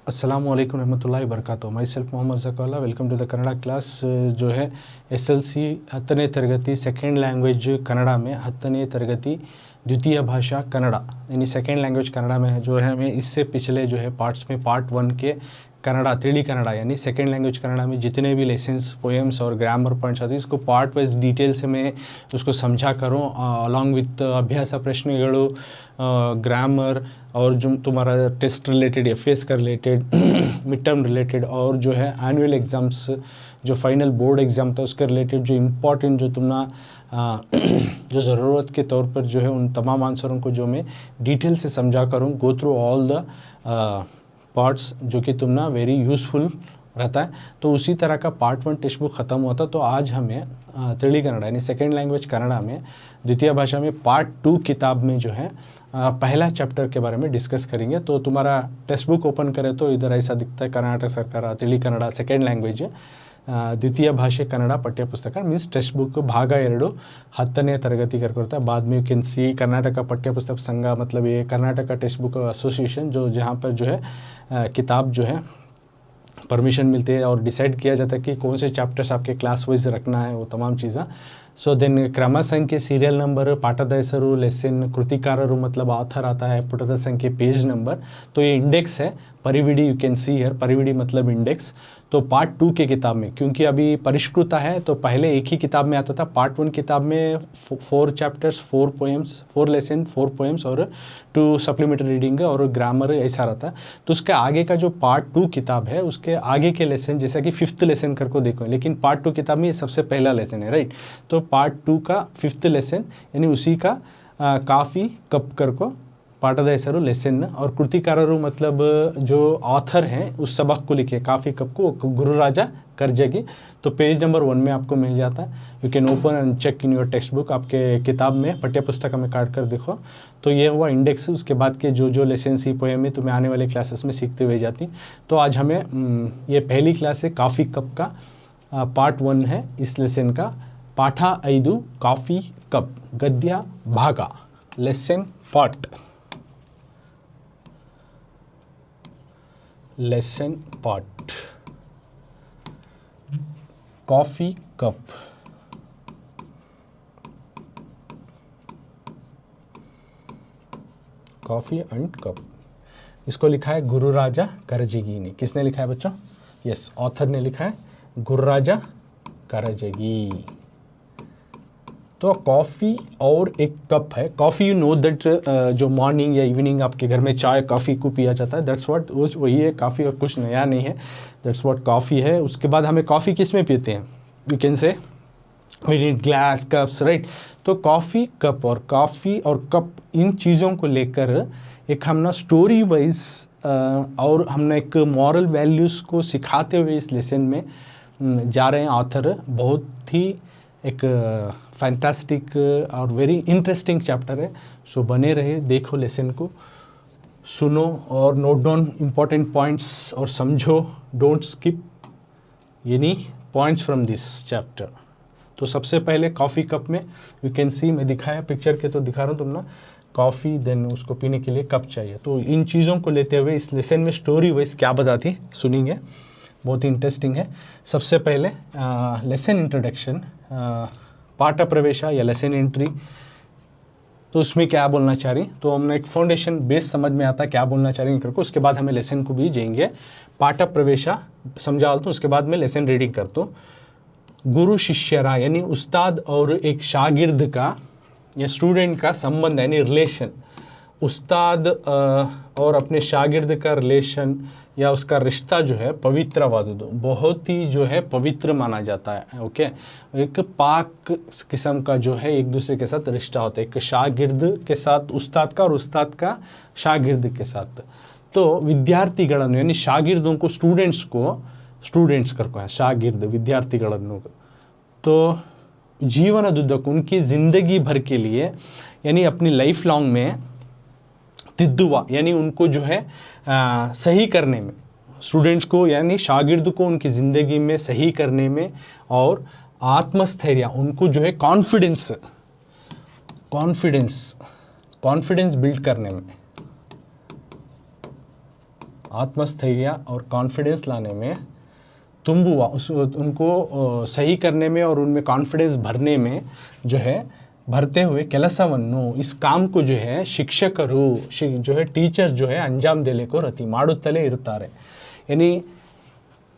अस्सलामु अलैकुम रहमतुल्लाहि वबरकातुहू। Myself Mohammad Zakalla. Welcome to the Kannada class. जो है SLC 10ನೇ ತರಗತಿ ಸೆಕೆಂಡ್ लैंग्वेज कन्नड़ा में 10ನೇ ತರಗತಿ द्वितीय भाषा कन्नड़ा यानी सेकेंड लैंग्वेज कन्नड़ा में है। जो है हमें इससे पिछले जो है पार्ट्स में पार्ट 1 के कन्नड़ा 3D कन्नड़ा यानी सेकेंड लैंग्वेज कन्नड़ा में जितने भी लेसन्स पोएम्स और ग्रामर पॉइंट्स आते हैं इसको पार्ट वाइज डिटेल से मैं उसको समझा करूँ अलॉन्ग विथ अभ्यास प्रश्नಗಳು ग्रामर और जो तुम्हारा टेस्ट रिलेटेड FAS का रिलेटेड मिड टर्म रिलेटेड और जो है एनुअल एग्ज़ाम्स जो फाइनल बोर्ड एग्ज़ाम था उसके रिलेटेड जो इम्पॉर्टेंट जो तुमना जो ज़रूरत के तौर पर जो है उन तमाम आंसरों को जो मैं डिटेल से समझा करूँ go through all the parts जो कि तुमना वेरी यूज़फुल रहता है। तो उसी तरह का पार्ट 1 टेक्स्ट बुक ख़त्म हुआ था। तो आज हमें 3D कन्नड़ा यानी सेकेंड लैंग्वेज कन्नड़ा में द्वितीय भाषा में पार्ट 2 किताब में जो है पहला चैप्टर के बारे में डिस्कस करेंगे। तो तुम्हारा टेक्स्ट बुक ओपन करें तो इधर ऐसा दिखता है कर्नाटक सरकार 3D कन्नड़ा सेकेंड लैंग्वेज द्वितीय भाषे कन्नड़ ಪಠ್ಯಪುಸ್ತಕ मीन्स टेक्स्ट बुक भाग 2 10ನೇ ತರಗತಿ करता है। बाद में यू कैन सी कर्नाटक पठ्यपुस्तक संघ मतलब ये कर्नाटक टेक्स्ट बुक एसोसिएशन जो जहाँ पर जो है किताब जो है परमिशन मिलती है और डिसाइड किया जाता है कि कौन से चैप्टर्स आपके क्लास वाइज रखना है वो तमाम चीज़ें। सो देन क्रम संख्ये सीरियल नंबर पाठद ಹೆಸರು लेसन कृतिकारರು मतलब ऑथर आता है पुटद संख्ये पेज नंबर। तो ये इंडेक्स है परिविडी यू कैन सी हियर परिविडी मतलब इंडेक्स। तो पार्ट 2 के किताब में क्योंकि अभी परिष्कृता है तो पहले एक ही किताब में आता था। पार्ट 1 किताब में 4 चैप्टर्स 4 पोएम्स 4 लेसन 4 पोएम्स और 2 सप्लीमेंट्री रीडिंग और ग्रामर ऐसा रहता। तो उसके आगे का जो पार्ट 2 किताब है उसके आगे के लेसन जैसा कि 5th लेसन करके देखो लेकिन पार्ट 2 किताब में ये सबसे पहला लेसन है राइट। तो पार्ट 2 का 5th लेसन यानी उसी का काफ़ी कप कर को पाठद ಹೆಸರು लेसन और कृतिकारರು मतलब जो ऑथर हैं उस सबक को लिखे काफ़ी कप को गुरुराजा करजगी। तो पेज नंबर 1 में आपको मिल जाता है। You can open and check in your text book आपके किताब में पाठ्यपुस्तक में काट कर देखो। तो ये हुआ इंडेक्स। उसके बाद के जो लेसन सी पोएम में तुम्हें आने वाले क्लासेस में सीखते हुए जाती। तो आज हमें ये पहली क्लास है काफ़ी कप का पार्ट 1 है इस लेसन का पाठ 5 काफ़ी कप गद्य भाग lesson part lesson part coffee cup coffee and cup इसको लिखा है गुरुराजा करजगी ने। किसने लिखा है बच्चों? यस ऑथर ने लिखा है गुरुराजा करजगी। तो कॉफ़ी और एक कप है। कॉफ़ी यू नो दैट जो मॉर्निंग या इवनिंग आपके घर में चाय कॉफ़ी को पिया जाता है दैट्स व्हाट वही है कॉफ़ी और कुछ नया नहीं है दैट्स व्हाट कॉफ़ी है। उसके बाद हमें कॉफ़ी किस में पीते हैं you can say we need glass cups right. तो कॉफ़ी कप और कप इन चीज़ों को लेकर एक हम ना स्टोरी वाइज और हमने एक मॉरल वैल्यूज़ को सिखाते हुए इस लेसन में जा रहे हैं। ऑथर बहुत ही एक फैंटास्टिक और वेरी इंटरेस्टिंग चैप्टर है। सो बने रहे देखो लेसन को सुनो और नोट डाउन इम्पॉर्टेंट पॉइंट्स और समझो डोंट स्किप यानी पॉइंट्स फ्रॉम दिस चैप्टर। तो सबसे पहले कॉफ़ी कप में यू कैन सी मैं दिखाया पिक्चर के तो दिखा रहा हूँ तुम ना कॉफ़ी देन उसको पीने के लिए कप चाहिए। तो इन चीज़ों को लेते हुए इस लेसन में स्टोरी वाइज क्या बताती सुनेंगे बहुत ही इंटरेस्टिंग है। सबसे पहले लेसन इंट्रोडक्शन पाठ प्रवेश या लेसन एंट्री। तो उसमें क्या बोलना चाह रही तो हमने एक फाउंडेशन बेस समझ में आता है क्या बोलना चाह रही करके उसके बाद हमें लेसन को भी जाएंगे। पाठ प्रवेश समझा तो उसके बाद में लेसन रीडिंग कर तो गुरु शिष्यरा यानी उस्ताद और एक शागिर्द का या स्टूडेंट का संबंध यानी रिलेशन उस्ताद और अपने शागिर्द का रिलेशन या उसका रिश्ता जो है पवित्रवाद बहुत ही जो है पवित्र माना जाता है। ओके एक पाक किस्म का जो है एक दूसरे के साथ रिश्ता होता है एक शागिर्द के साथ उस्ताद का और उस्ताद का शागिर्द के साथ। तो विद्यार्थिಗಳನ್ನು यानी शागिर्दों को स्टूडेंट्स करको है शागिर्द विद्यार्थिಗಳನ್ನು तो जीवनदुದ್ದಕ್ಕೂ उनकी ज़िंदगी भर के लिए यानी अपनी लाइफ लॉन्ग में तिद्दुआ यानी उनको जो है सही करने में स्टूडेंट्स को यानी शागिर्द को उनकी ज़िंदगी में सही करने में और आत्मस्थैर्य उनको जो है कॉन्फिडेंस बिल्ड करने में आत्मस्थैर्य और कॉन्फिडेंस लाने में, ತುಂಬುವ उनको सही करने में और उनमें कॉन्फिडेंस भरने में जो है भरते हुए ಕೆಲಸವನ್ನು इस काम को जो है ಶಿಕ್ಷಕರು जो है टीचर जो है अंजाम देलेको रति ಮಾಡುತ್ತಲೇ ಇರುತ್ತಾರೆ. यानी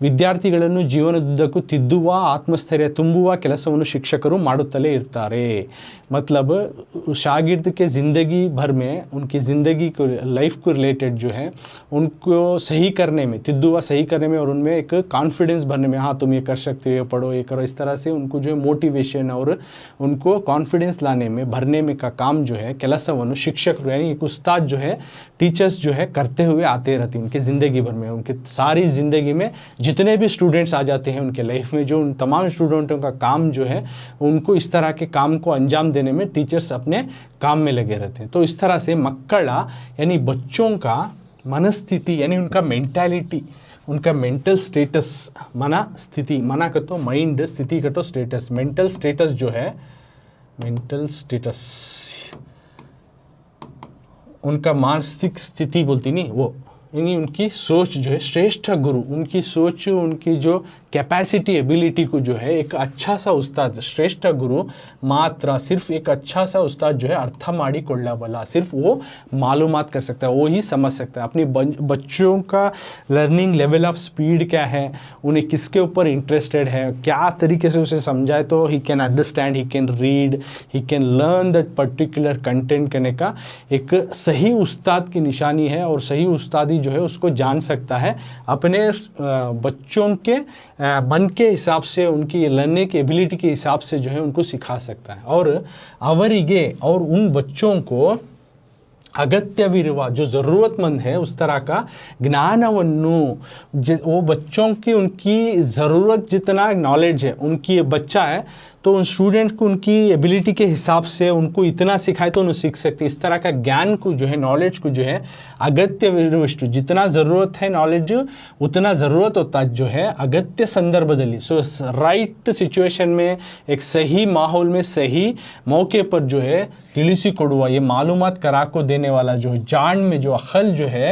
ವಿದ್ಯಾರ್ಥಿಗಳನ್ನು ಜೀವನದುದ್ದಕ್ಕೂ ತಿದ್ದುವ ಆತ್ಮಸ್ಥೈರ್ಯ ತುಂಬುವ ಕೆಲಸವನ್ನು ಶಿಕ್ಷಕರು ಮಾಡುತ್ತಲೇ ಇರ್ತಾರೆ. मतलब शागिर्द के ज़िंदगी भर में उनकी ज़िंदगी को लाइफ को रिलेटेड जो है उनको सही करने में, तिद्दुआ सही करने में और उनमें एक कॉन्फिडेंस भरने में, हाँ तुम ये कर सकते हो, ये पढ़ो, ये करो, इस तरह से उनको जो है मोटिवेशन और उनको कॉन्फिडेंस लाने में भरने में का काम जो है ಕೆಲಸವನ್ನು शिक्षक यानी एक उस्ताद जो है टीचर्स जो है करते हुए आते रहते हैं उनके ज़िंदगी भर में. उनके सारी ज़िंदगी में जितने भी स्टूडेंट्स आ जाते हैं उनके लाइफ में, जो उन तमाम स्टूडेंटों का काम जो है उनको इस तरह के काम को अंजाम देने में टीचर्स अपने काम में लगे रहते हैं. तो इस तरह से मक्कड़ा यानी बच्चों का मनस्थिति यानी उनका मेंटालिटी, उनका मेंटल स्टेटस, मना स्थिति, मना का तो माइंड, स्थिति का तो स्टेटस, मेंटल स्टेटस जो है, मेंटल स्टेटस उनका मानसिक स्थिति बोलती नहीं वो, यानी उनकी सोच जो है श्रेष्ठ गुरु, उनकी सोच, उनकी जो कैपेसिटी एबिलिटी को जो है एक अच्छा सा उस्ताद, श्रेष्ठ गुरु मात्र सिर्फ एक अच्छा सा उस्ताद जो है अर्थ ಮಾಡಿಕೊಳ್ಳಬಲ್ಲ, सिर्फ वो मालूमात कर सकता है, वो ही समझ सकता है. अपनी बच्चों का लर्निंग लेवल ऑफ स्पीड क्या है, उन्हें किसके ऊपर इंटरेस्टेड है, क्या तरीके से उसे समझाए तो he can understand, he can read, he can learn that particular content करने का एक सही उस्ताद की निशानी है. और सही उस्तादी जो है उसको जान सकता है अपने बच्चों के मन के हिसाब से, उनकी लर्निंग की एबिलिटी के हिसाब से जो है उनको सिखा सकता है. और ಅವರಿಗೆ और उन बच्चों को अगत्यविರುವ जो ज़रूरतमंद है उस तरह का ज्ञानವನ್ನು, वो बच्चों की उनकी ज़रूरत जितना नॉलेज है, उनकी बच्चा है तो उन स्टूडेंट को उनकी एबिलिटी के हिसाब से उनको इतना सिखाए तो उन्हें सीख सकते. इस तरह का ज्ञान को जो है, नॉलेज को जो है अगत्यविरुवಷ್ಟು, जितना ज़रूरत है नॉलेज उतना ज़रूरत होता जो है अगत्य संदर्भದಲ್ಲಿ, सो राइट सिचुएशन में एक सही माहौल में सही मौके पर जो है ತಿಳಿಸಿಕೊಡುವ, ये मालूमात करा को देने वाला जो जान में जो अखल जो है,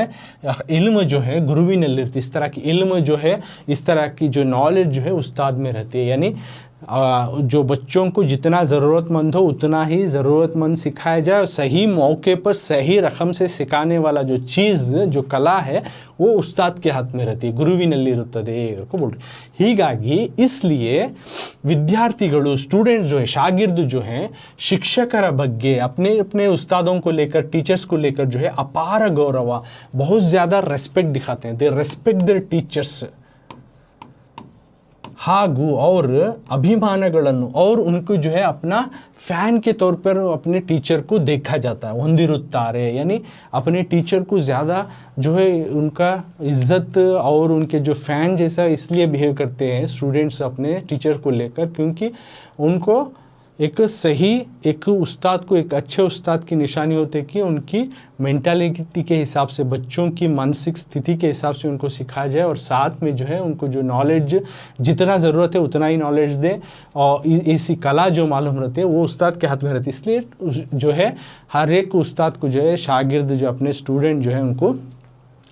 इल्म जो है गुरुविनಲ್ಲಿರುತ್ತೆ. इस तरह की इल्म जो है, इस तरह की जो नॉलेज जो है उस्ताद में रहती है. यानी जो बच्चों को जितना ज़रूरतमंद हो उतना ही ज़रूरतमंद सिखाया जाए, और सही मौके पर सही रकम से सिखाने वाला जो चीज़, जो कला है वो उस्ताद के हाथ में रहती है, गुरुविनಲ್ಲಿರುತ್ತದೆ को बोल रहे. ಹೀಗಾಗಿ इसलिए विद्यार्थिಗಳು, स्टूडेंट जो है, शागिर्द जो हैं, शिक्षकर ಬಗ್ಗೆ अपने अपने उस्तादों को लेकर, टीचर्स को लेकर जो है अपार गौरव, बहुत ज़्यादा रेस्पेक्ट दिखाते हैं. दे रेस्पेक्ट देयर टीचर्स ಹಾಗೂ और अभिमानಗಳನ್ನು, और उनको जो है अपना फ़ैन के तौर पर अपने टीचर को देखा जाता है. ಹೊಂದಿರುತ್ತಾರೆ यानी अपने टीचर को ज़्यादा जो है उनका इज़्ज़त और उनके जो फ़ैन जैसा इसलिए बिहेव करते हैं स्टूडेंट्स अपने टीचर को लेकर, क्योंकि उनको एक सही, एक उस्ताद को, एक अच्छे उस्ताद की निशानी होती है कि उनकी मेंटालिटी के हिसाब से, बच्चों की मानसिक स्थिति के हिसाब से उनको सिखाया जाए, और साथ में जो है उनको जो नॉलेज जितना ज़रूरत है उतना ही नॉलेज दे, और ऐसी कला जो मालूम रहती है वो उस्ताद के हाथ में रहती है. इसलिए जो है हर एक उस्ताद को जो है शागिर्द जो अपने स्टूडेंट जो है उनको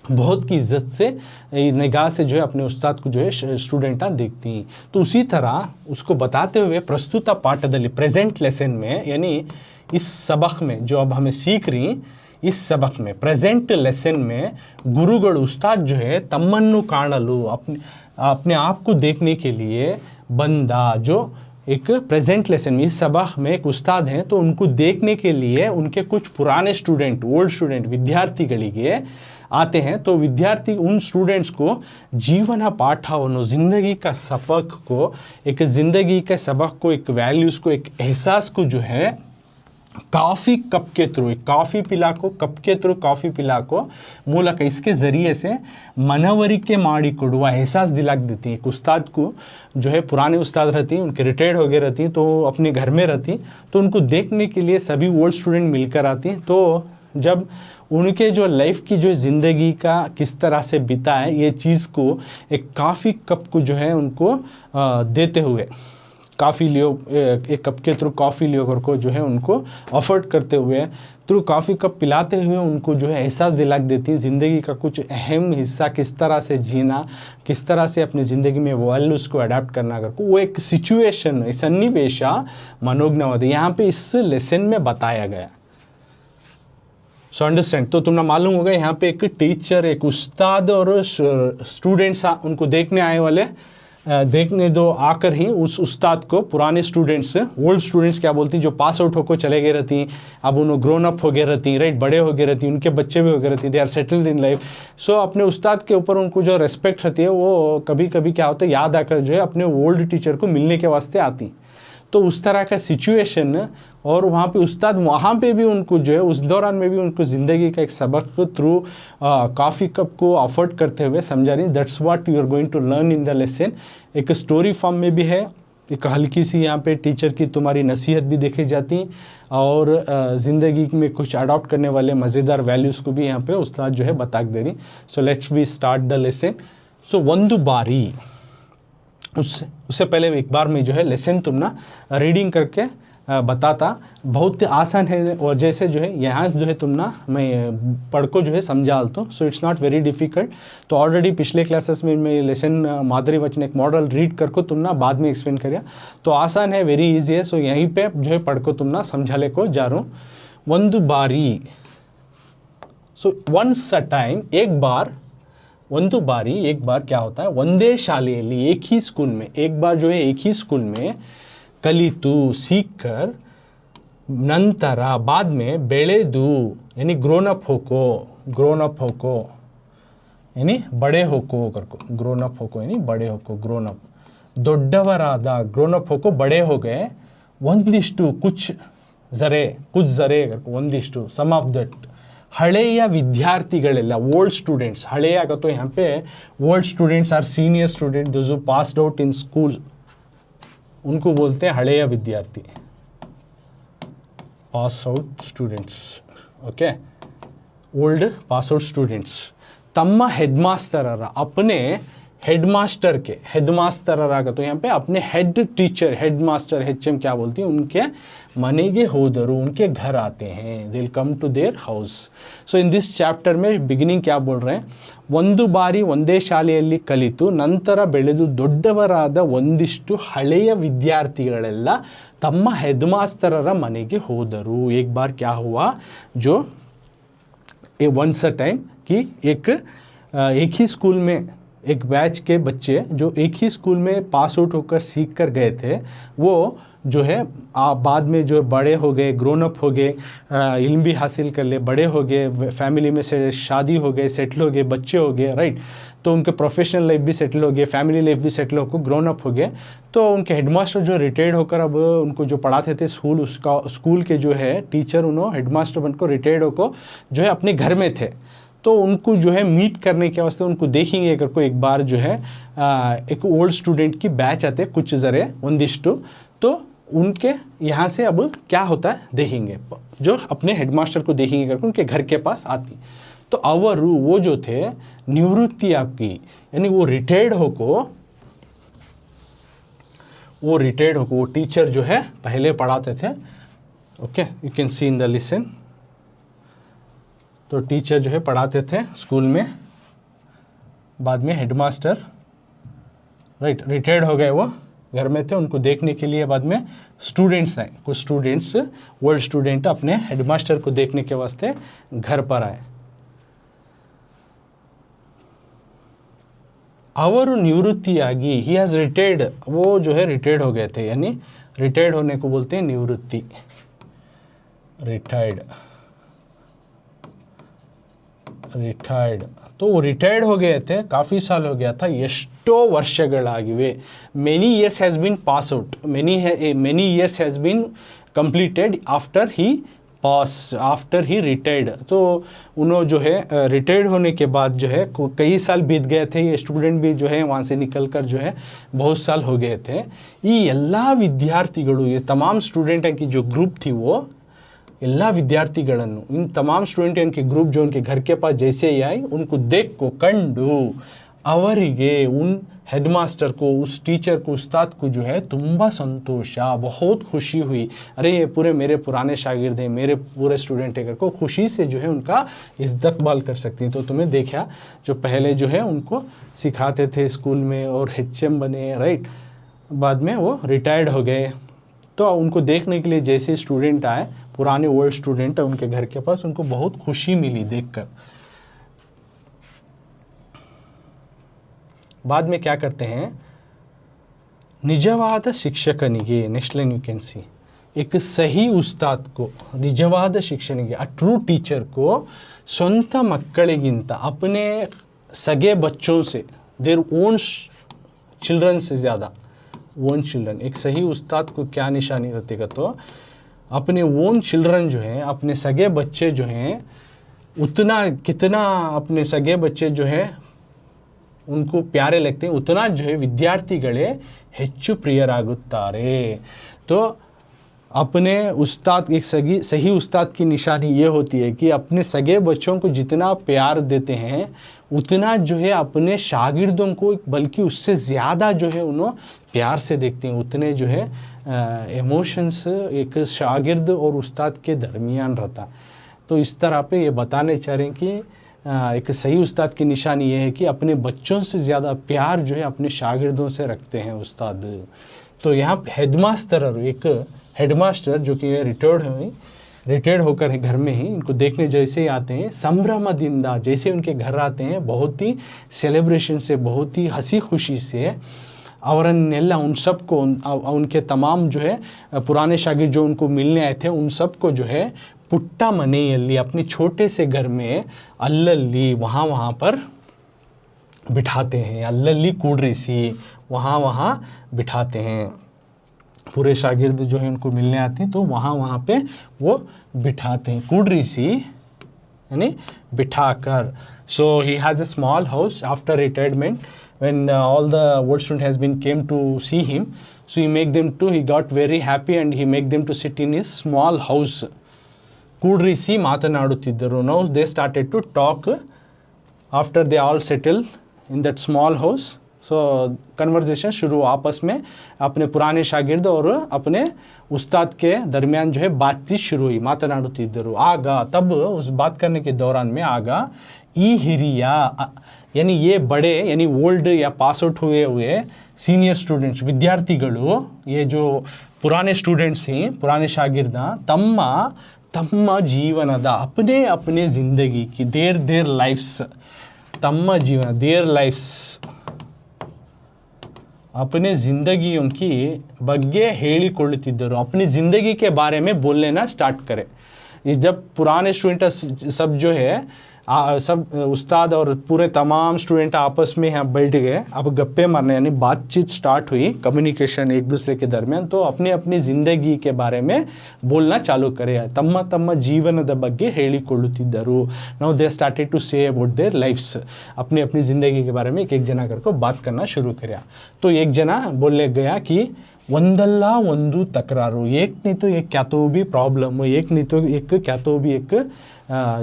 बहुत की इज्जत से, निगाह से जो है अपने उस्ताद को जो है स्टूडेंटा देखती हैं. तो उसी तरह उसको बताते हुए प्रस्तुत पाठದಲ್ಲಿ, प्रेजेंट लेसन में, यानी इस सबक में जो अब हमें सीख रही, इस सबक में प्रेजेंट लेसन में गुरुಗಳು, उस्ताद जो है ತಮ್ಮನ್ನು ಕಾಣಲು, अपने आप को देखने के लिए बंदा, जो एक प्रेजेंट लेसन में, इस सबक में एक उस्ताद हैं तो उनको देखने के लिए उनके कुछ पुराने स्टूडेंट, ओल्ड स्टूडेंट विद्याರ್ಥಿಗಳಿಗೆ आते हैं. तो विद्यार्थी उन स्टूडेंट्स को जीवन पाठವನ್ನು, ज़िंदगी का सबक को, एक ज़िंदगी के सबक को, एक वैल्यूज़ को, एक एहसास को जो है काफ़ी कप के थ्रू, एक कॉफ़ी पिला को, कप के थ्रू कॉफ़ी पिला को ಮೂಲಕ, इसके ज़रिए से मनवरिके ಮಾಡಿಕೊಡುವ, एहसास दिला देती है. एक उस्ताद को जो है पुराने उस्ताद रहती हैं, उनके रिटायर्ड हो गए रहती हैं, तो अपने घर में रहती, तो उनको देखने के लिए सभी ओल्ड स्टूडेंट मिलकर आती हैं. तो जब उनके जो लाइफ की जो ज़िंदगी का किस तरह से बीता है, ये चीज़ को एक कॉफ़ी कप को जो है उनको देते हुए, कॉफ़ी लियो, एक कप के थ्रू कॉफ़ी लियो कर को जो है उनको ऑफर्ड करते हुए, थ्रू कॉफ़ी कप पिलाते हुए उनको जो है एहसास दिला देती हैं ज़िंदगी का कुछ अहम हिस्सा किस तरह से जीना, किस तरह से अपनी ज़िंदगी में वैल्यूज़ को अडेप्ट करना कर को। वो एक सिचुएशन सन्निवेश मनोज्ञवादी यहाँ पे इस लेसन में बताया गया। So understand. तो तुम्हें मालूम होगा यहाँ पे एक टीचर, एक उस्ताद और स्टूडेंट्स उनको देखने आए वाले, देखने दो आकर ही उस उस्ताद को पुराने स्टूडेंट्स, ओल्ड स्टूडेंट्स क्या बोलती हैं, जो पास आउट होकर चले गए रहती, अब उन्होंने ग्रोन अप हो गए रहती, राइट, बड़े हो गए रहती, उनके बच्चे भी हो गए रहती, they are settled in life. So अपने उस्ताद के ऊपर उनको जो रेस्पेक्ट रहती है वो कभी कभी क्या होता है, याद आकर जो है अपने ओल्ड टीचर को मिलने के वास्ते आती। तो उस तरह का सिचुएशन, और वहाँ पे उस्ताद वहाँ पे भी उनको जो है उस दौरान में भी उनको ज़िंदगी का एक सबक थ्रू कॉफ़ी कप को अफोर्ड करते हुए समझा रही। That's what you are going to learn in the lesson. एक स्टोरी फॉर्म में भी है, एक हल्की सी यहाँ पे टीचर की तुम्हारी नसीहत भी देखी जाती, और ज़िंदगी में कुछ अडॉप्ट करने वाले मज़ेदार वैल्यूज़ को भी यहाँ पे उस्ताद जो है बता दे रही। So let's we start the lesson. So ಒಂದು बारी, उससे पहले एक बार मैं जो है लेसन तुम ना रीडिंग करके बताता, बहुत आसान है, और जैसे जो है यहाँ जो है तुम ना मैं पढ़ को जो है समझा लेता हूँ। So it's not very difficult. तो ऑलरेडी पिछले क्लासेस में मैं लेसन माधुरी वचन एक मॉडल रीड करको तुम ना बाद में एक्सप्लेन करिए, तो आसान है, वेरी इजी है। सो यहीं पे जो है पढ़ को तुम ना समझाले को जा रहा हूँ। ಒಂದು बारी, सो वंस अ टाइम, एक बार, ಒಂದು बारी, एक बार क्या होता है, ಒಂದೇ ಶಾಲೆಯಲ್ಲಿ, एक ही स्कूल में, एक बार जो है एक ही स्कूल में, कलितु सीख कर, नंतर बाद में, बेಳೆದು यानी ग्रोन अप होको, ग्रोन अप होको यानी बड़े होको करको, ग्रोन अप होको यानी बड़े होको, ग्रोन अप, ದೊಡ್ಡವರಾದ, ग्रोन अप होको बड़े हो गए, ಒಂದಿಷ್ಟು कुछ जरे करको, ಒಂದಿಷ್ಟು सम ऑफ दैट, हಳೆಯ विद्यार्थीगಳೆಲ್ಲ, ओल्ड स्टूडेंट्स, हಳೆಯ का तो यहाँ पे old students are senior student, those who passed out in school, उनको बोलते हैं हಳೆಯ विद्यार्थी, pass out students, okay, old pass out students. तಮ್ಮ हेडमास्टरರ, अपने हेडमास्टर के, हेडमास्टरರ का तो यहाँ पे अपने हेड टीचर, हेडमास्टर, HM क्या बोलती है, उनके मनेगे होदरू, उनके घर आते हैं, they will come to their house. So in this chapter में बिगिनिंग क्या बोल रहे हैं, ಒಂದು ಬಾರಿ ಒಂದೇ ಶಾಲೆಯಲ್ಲಿ ಕಲಿತು ನಂತರ ಬೆಳೆದು ದೊಡ್ಡವರಾದ ಒಂದಿಷ್ಟು ಹಳೆಯ ವಿದ್ಯಾರ್ಥಿಗಳೆಲ್ಲ ತಮ್ಮ ಹೆಡ್ಮಾಸ್ಟರರ ಮನೆಗೆ ಹೋದರು। एक बार क्या हुआ, जो वंस अ टाइम कि एक ही स्कूल में एक बैच के बच्चे जो एक ही स्कूल में पास आउट होकर सीख कर गए थे, वो जो है बाद में जो बड़े हो गए, ग्रोन अप हो गए, इल्म भी हासिल कर ले, बड़े हो गए, फैमिली में से शादी हो गए, सेटल हो गए, बच्चे हो गए, राइट, तो उनके प्रोफेशनल लाइफ भी सेटल हो गए, फैमिली लाइफ भी सेटल होकर ग्रोन अप हो गए। तो उनके हेडमास्टर जो रिटायर्ड होकर अब उनको जो पढ़ाते थे स्कूल, उसका स्कूल के जो है टीचर, उन्होंने हेडमास्टर बनकर रिटायर्ड होकर जो है अपने घर में थे, तो उनको जो है मीट करने के वास्ते उनको देखेंगे अगर को एक बार जो है एक ओल्ड स्टूडेंट की बैच आते कुछ ज़रे ಒಂದಿಷ್ಟು, तो उनके यहाँ से अब क्या होता है देखेंगे, जो अपने हेडमास्टर को देखेंगे करके उनके घर के पास आती। तो ಅವರು, वो जो थे निवृत्ति आपकी, यानी वो रिटायर्ड होको, वो टीचर जो है पहले पढ़ाते थे, okay, you can see in the listen. तो टीचर जो है पढ़ाते थे स्कूल में, बाद में हेडमास्टर, राइट, रिटायर्ड हो गए, वो घर में थे, उनको देखने के लिए बाद में स्टूडेंट्स आए, कुछ स्टूडेंट्स, ओल्ड स्टूडेंट अपने हेडमास्टर को देखने के वास्ते घर पर आए। ಅವರು निवृत्तियागी, ही हैज़ रिटायर्ड, वो जो है रिटायर्ड हो गए थे, यानी रिटायर्ड होने को बोलते हैं निवृत्ति, रिटायर्ड, तो वो रिटायर्ड हो गए थे, काफ़ी साल हो गया था, ಎಷ್ಟೋ ವರ್ಷಗಳಾಗಿವೆ, many years has been pass out, many years has been completed after he retired। तो उन्होंने जो है रिटायर्ड होने के बाद जो है कई साल बीत गए थे, ये स्टूडेंट भी जो है वहाँ से निकल कर जो है बहुत साल हो गए थे। ये ಎಲ್ಲ ವಿದ್ಯಾರ್ಥಿಗಳು, ये तमाम स्टूडेंट की जो ग्रुप थी, वो ಎಲ್ಲ ವಿದ್ಯಾರ್ಥಿಗಳನ್ನು, इन तमाम स्टूडेंट के ग्रुप जो उनके घर के पास जैसे ही आए, उनको देख को कंडू, ಅವರಿಗೆ उन हेड मास्टर को, उस टीचर को, उस्ताद को जो है तुम्बा संतोष, बहुत खुशी हुई, अरे ये पूरे मेरे पुराने शागिर्द हैं, मेरे पूरे स्टूडेंट है करके खुशी से जो है उनका इस्तकबाल कर सकती हैं। तो तुम्हें देखा जो पहले जो है उनको सिखाते थे स्कूल में और HM बने, राइट, बाद में वो रिटायर्ड हो गए, तो उनको देखने के लिए जैसे स्टूडेंट आए, पुराने ओल्ड स्टूडेंट है उनके घर के पास, उनको बहुत खुशी मिली देखकर। बाद में क्या करते हैं, ನಿಜವಾದ ಶಿಕ್ಷಕನಿಗೆ, ನೆಕ್ಸ್ಟ್ ಲೈನ್ ಯू कैन सी, एक सही उस्ताद को, ನಿಜವಾದ ಶಿಕ್ಷಕನಿಗೆ, अ ट्रू टीचर को ಸ್ವಂತ ಮಕ್ಕಳಿಗಿಂತ, अपने सगे बच्चों से, देयर ओन चिल्ड्रन से ज़्यादा, ओन चिल्ड्रन, एक सही उस्ताद को क्या निशानी रहती है, तो अपने ओन चिल्ड्रन जो हैं, अपने सगे बच्चे जो हैं, उतना कितना अपने सगे बच्चे जो हैं उनको प्यारे लगते हैं, उतना जो है ವಿದ್ಯಾರ್ಥಿಗಳೇ ಹೆಚ್ಚು ಪ್ರಿಯರಾಗುತ್ತಾರೆ। तो अपने उस्ताद, एक सही उस्ताद की निशानी ये होती है कि अपने सगे बच्चों को जितना प्यार देते हैं उतना जो है अपने शागिर्दों को, बल्कि उससे ज़्यादा जो है उन्हें प्यार से देखते हैं, उतने जो है इमोशंस एक शागिर्द और उस्ताद के दरमियान रहता। तो इस तरह पे ये बताने चाह रहे हैं कि एक सही उस्ताद की निशानी ये है कि अपने बच्चों से ज़्यादा प्यार जो है अपने शागिर्दों से रखते हैं उस्ताद। तो यहाँ हेडमास्टर, एक हेडमास्टर जो कि रिटायर्ड होकर घर में ही इनको देखने जैसे ही आते हैं, संभ्रमदिंदा, जैसे उनके घर आते हैं बहुत ही सेलिब्रेशन से, बहुत ही हंसी खुशी से, ಅವರನ್ನೆಲ್ಲ उन सबको, उनके तमाम जो है पुराने शागिर्द जो उनको मिलने आए थे, उन सबको जो है ಪುಟ್ಟ ಮನೆಯಲ್ಲಿ, अपने छोटे से घर में अल्लल्ली वहाँ पर बिठाते हैं, अल्लल्ली कूडरीसी वहाँ बिठाते हैं। पूरे शागिर्द जो है उनको मिलने आते हैं तो वहाँ पे वो बिठाते हैं, कूडरीसी यानी बिठाकर। So he has a small house after retirement, when all the old student has been came to see him, so he make them to, he got very happy and he make them to sit in his small house. ಕೂಡ್ರಿಸಿ ಮಾತನಾಡುತ್ತಿದ್ದರು. Now they started to talk after they all settle in that small house. So conversation शुरू, आपस में अपने पुराने शागिर्द और अपने उस्ताद के दरमियान जो है बातचीत शुरू हुई, मातनाडुತ್ತಿದ್ದರು। आगा, तब उस बात करने के दौरान में आगा ई हिरिया, यानी ये बड़े, यानी ओल्ड या पास आउट हुए सीनियर स्टूडेंट्स, विद्यार्थिಗಳು, ये जो पुराने स्टूडेंट्स हैं, पुराने शागिर्द, तम्मा जीवनदा, अपने ज़िंदगी की, देर लाइफ्स, तम्मा जीवन, देर लाइफ्स, अपने ज़िंदगियों की ಬಗ್ಗೆ ಹೇಳಿಕೊಳ್ಳುತ್ತಿದ್ದರು, अपनी ज़िंदगी के बारे में बोलने ना स्टार्ट करें। ये जब पुराने स्टूडेंट सब जो है सब उस्ताद और पूरे तमाम स्टूडेंट आपस में यहाँ बैठ गए, अब गप्पे मारने, यानी बातचीत स्टार्ट हुई, कम्युनिकेशन एक दूसरे के दरमियान, तो अपनी ज़िंदगी के बारे में बोलना चालू करे। तಮ್ಮ ಜೀವನದ ಬಗ್ಗೆ ಹೇಳಿಕೊಳ್ಳುತ್ತಿದ್ದರು। Now they started to say about their lifes, अपनी ज़िंदगी के बारे में एक जना करके बात करना शुरू किया। तो एक जना बोलने गया कि ಒಂದಲ್ಲ ಒಂದು तकरारू, एक नहीं तो एक क्या तो भी प्रॉब्लम, एक नहीं तो एक क्या तो भी एक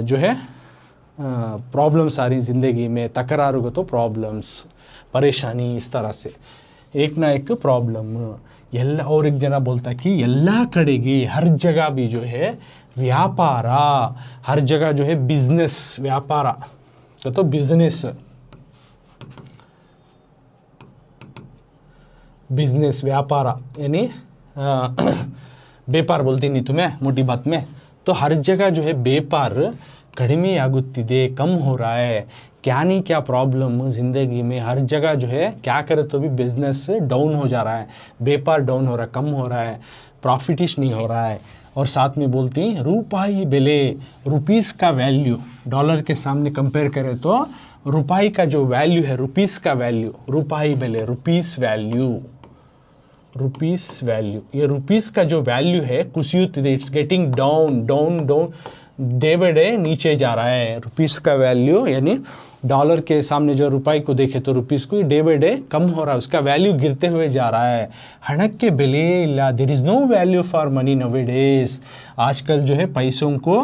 जो है प्रॉब्लम्स आ रही ज़िंदगी में, तकरारू को तो प्रॉब्लम्स, परेशानी, इस तरह से एक ना एक प्रॉब्लम ಎಲ್ಲ। और एक जना बोलता कि ಎಲ್ಲ ಕಡೆಗೆ, हर जगह भी जो है व्यापार, हर जगह जो है बिजनेस, व्यापार तो बिजनेस व्यापार, यानी व्यापार बोलती नहीं तुम्हें मोटी बात में, तो हर जगह जो है व्यापार कड़मी आगुत्तिदे, कम हो रहा है, क्या नहीं क्या प्रॉब्लम ज़िंदगी में, हर जगह जो है क्या करे तो भी बिजनेस डाउन हो जा रहा है, व्यापार डाउन हो रहा है, कम हो रहा है, प्रॉफिटिश नहीं हो रहा है। और साथ में बोलती रूपाई बेले, रुपीस का वैल्यू, डॉलर के सामने कंपेयर करें तो रुपाई का जो वैल्यू है, रुपीस का वैल्यू, रूपाई बेले, रुपीस वैल्यू, ये रुपीस का जो वैल्यू है कुसियुत्तिदे, it's getting down day by day नीचे जा रहा है। रुपीस का वैल्यू यानी डॉलर के सामने जो रुपये को देखे तो रुपीस को डे बाय डे कम हो रहा है, उसका वैल्यू गिरते हुए जा रहा है। हणक्के बेले इल्ल, there is no value for money nowadays, आजकल जो है पैसों को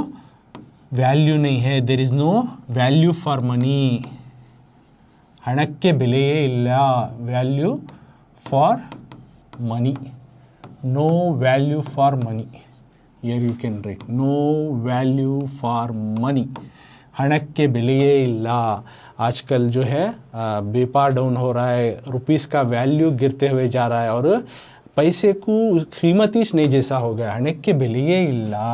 वैल्यू नहीं है, there is no value for money, ಹಣಕ್ಕೆ ಬೆಲೆಯೇ ಇಲ್ಲ, value for money, no value for money. Here you can write no value for money. हणक्के बेलिए इल्ला. आजकल जो है व्यापार डाउन हो रहा है, रुपीस का वैल्यू गिरते हुए जा रहा है और पैसे को कीमत ही नहीं जैसा हो गया. हणक्के बेलिए इल्ला,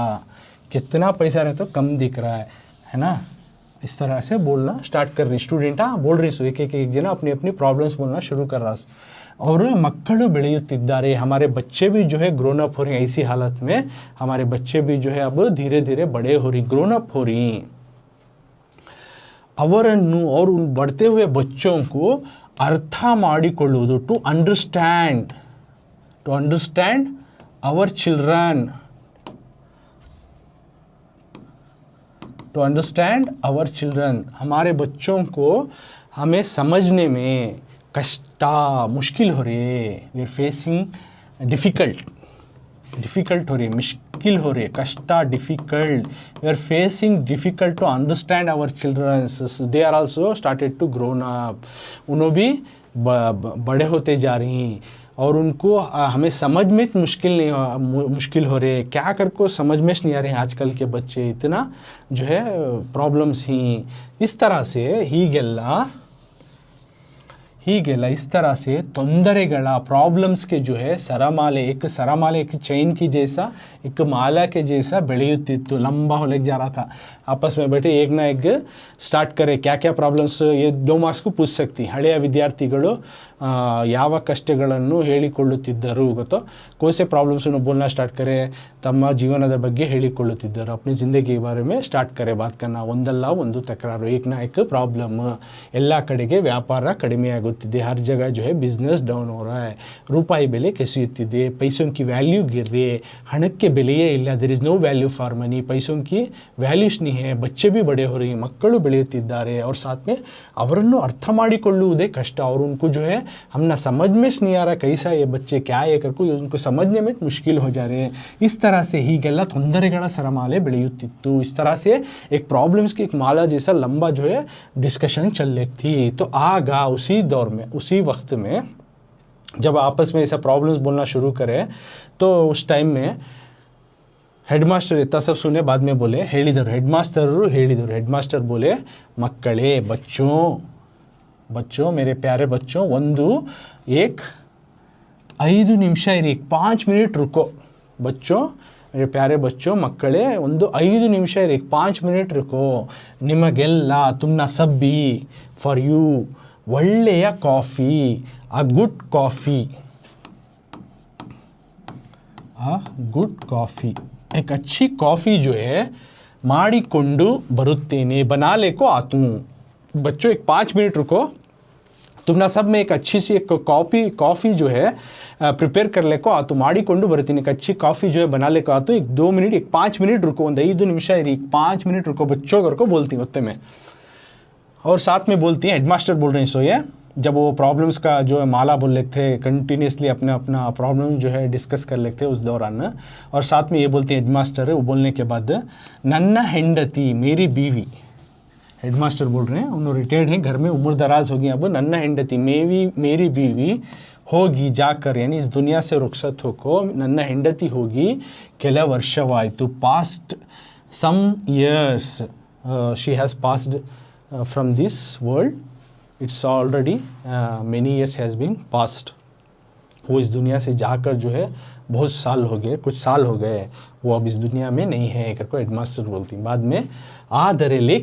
कितना पैसा रहे तो कम दिख रहा है ना. इस तरह से बोलना स्टार्ट कर रही स्टूडेंट. बोल रही सो एक जन अपनी अपनी प्रॉब्लम्स बोलना शुरू कर रहा. और मक्कड़ू ಬೆಳೆಯುತ್ತಿದ್ದಾರೆ, हमारे बच्चे भी जो है ग्रोन अप हो रहे हैं. ऐसी हालत में हमारे बच्चे भी जो है अब धीरे धीरे बड़े हो रही, ग्रोन अप हो रही. ಅವರನ್ನು और उन बढ़ते हुए बच्चों को अर्थ ಮಾಡಿಕೊಳ್ಳುವುದು, to understand our children, to understand our children. हमारे बच्चों को हमें समझने में कष्टा मुश्किल हो रही है. वी आर फेसिंग डिफ़िकल्ट हो रही है, मुश्किल हो रही है, कष्टा difficult. We are facing difficult to understand our childrens. They are also started to grown up. उन्होंने भी बड़े होते जा रही हैं और उनको हमें समझ में मुश्किल हो रहे. क्या कर को समझ में नहीं आ रहे हैं आजकल के बच्चे, इतना जो है प्रॉब्लम्स ही. इस तरह से ಹೀಗೆಲ್ಲ इस तरह से ತೊಂದರೆಗಳ प्रॉब्लम्स के जो है सरमाले, एक चेन की जैसा, एक माला के जैसा ಬೆಳೆಯುತ್ತಿತ್ತು, लंबा होले जा रहा था. आपस में बैठे एक ना एक स्टार्ट करे क्या क्या प्रॉब्लम्स, ये 2 मार्क्स को पूछ सकती. ಹಳೆಯ ವಿದ್ಯಾರ್ಥಿಗಳು ಯಾವ ಕಷ್ಟಗಳನ್ನು ಹೇಳಿಕೊಳ್ಳುತ್ತಿದ್ದರು ಗೊತ್ತೋ, ಕೋಸೆ ಪ್ರಾಬ್ಲಮ್ಸನ್ನು बोलना स्टार्ट करे, ತಮ್ಮ ಜೀವನದ ಬಗ್ಗೆ ಹೇಳಿಕೊಳ್ಳುತ್ತಿದ್ದರು. अपनी ज़िंदगी के बारे में स्टार्ट करे बात करना. ಒಂದಲ್ಲ ಒಂದು ತಕರಾರು, एक ना एक प्रॉब्लम. ಎಲ್ಲ ಕಡೆಗೆ ವ್ಯಾಪಾರ ಕಡಿಮೆ ಆಗುತ್ತಿದೆ, हर जगह जो है बिजनेस डाउन हो रहा है, ರೂಪಾಯಿ ಬೆಲೆ ಕೆಸಿಯುತ್ತಿದೆ, पैसों की वैल्यू गिर रही है. ಹಣಕ್ಕೆ ಬೆಲೆಯೇ ಇಲ್ಲ, there is no value for money. पैसों की वैल्यूಸ್ नहीं है. बच्चे भी बड़े हो रही हैं, ಮಕ್ಕಳು ಬೆಳೆಯುತ್ತಿದ್ದಾರೆ और साथ में ಅವರನ್ನು ಅರ್ಥ ಮಾಡಿಕೊಳ್ಳುವುದೇ ಕಷ್ಟ. और उनको जो है हम ना समझ में नहीं आ रहा कैसा ये बच्चे क्या है करको, उनको समझने में मुश्किल हो जा रहे हैं. इस तरह से ಹೀಗೆಲ್ಲ ತೊಂದರೆಗಳ ಸರಮಾಲೆ ಬೆಳೆಯುತ್ತಿತ್ತು. इस तरह से एक प्रॉब्लम्स की एक माला जैसा लंबा जो है डिस्कशन चल रही थी. तो आगा उसी दौर में, उसी वक्त में जब आपस में ऐसा प्रॉब्लम्स बोलना शुरू करे, तो उस टाइम में हेडमास्टर इतना सब सुने, बाद में बोले ಹೇಳಿದರು, हेडमास्टर बोले मक्कळे, बच्चों मेरे प्यारे बच्चों, एक 5 ನಿಮಿಷ ಇರಿ, 5 मिनट रुको. बच्चों मेरे प्यारे बच्चों, ಮಕ್ಕಳೇ 5 ನಿಮಿಷ ಇರಿ, 5 मिनट रुको. ನಿಮಗೆಲ್ಲ ತುಮ್ನ ಸಬ್ಬಿ, ಫಾರ್ ಯು, ಒಳ್ಳೆಯ ಕಾಫಿ, ಅ ಗುಡ್ ಕಾಫಿ, एक अच्छी कॉफ़ी जो है ಮಾಡಿಕೊಂಡು ಬರುತ್ತೇನೆ, बना ले को आतू. बच्चों एक 5 मिनट रुको, तुमना सब में एक अच्छी सी एक कॉफ़ी जो है प्रिपेयर कर ले को आतू, ಮಾಡಿಕೊಂಡು ಬರ್ತೀನಿ. एक अच्छी कॉफ़ी जो है बना ले को आतू. एक 2 मिनट, एक 5 मिनट रुको, 5 निमिष इरी, 5 मिनट रुको. बच्चों घर को बोलती होते में, और साथ में बोलती हैं, हेडमास्टर बोल रहे हैं. सो ये जब वो प्रॉब्लम्स का जो है माला बोल लेते थे, कंटिन्यूसली अपना प्रॉब्लम जो है डिस्कस कर लेते थे उस दौरान. और साथ में ये बोलती हैं हेडमास्टर, वो बोलने के बाद ನನ್ನ ಹೆಂಡತಿ, मेरी बीवी, हेडमास्टर बोल रहे हैं, उन्होंने रिटायर्ड हैं, घर में उम्र दराज हो गई. अब ನನ್ನ ಹೆಂಡತಿ, मेरी बीवी होगी जाकर, यानी इस दुनिया से रुखसत होको ನನ್ನ ಹೆಂಡತಿ ಹೋಗಿ ಕೆಲ ವರ್ಷವಾಯಿತು. Past some years she has passed from this world. It's already many years has been passed. वो इस दुनिया से जाकर जो है बहुत साल हो गए, कुछ साल हो गए, वो अब इस दुनिया में नहीं है करको हेडमास्टर बोलती. बाद में आदरे,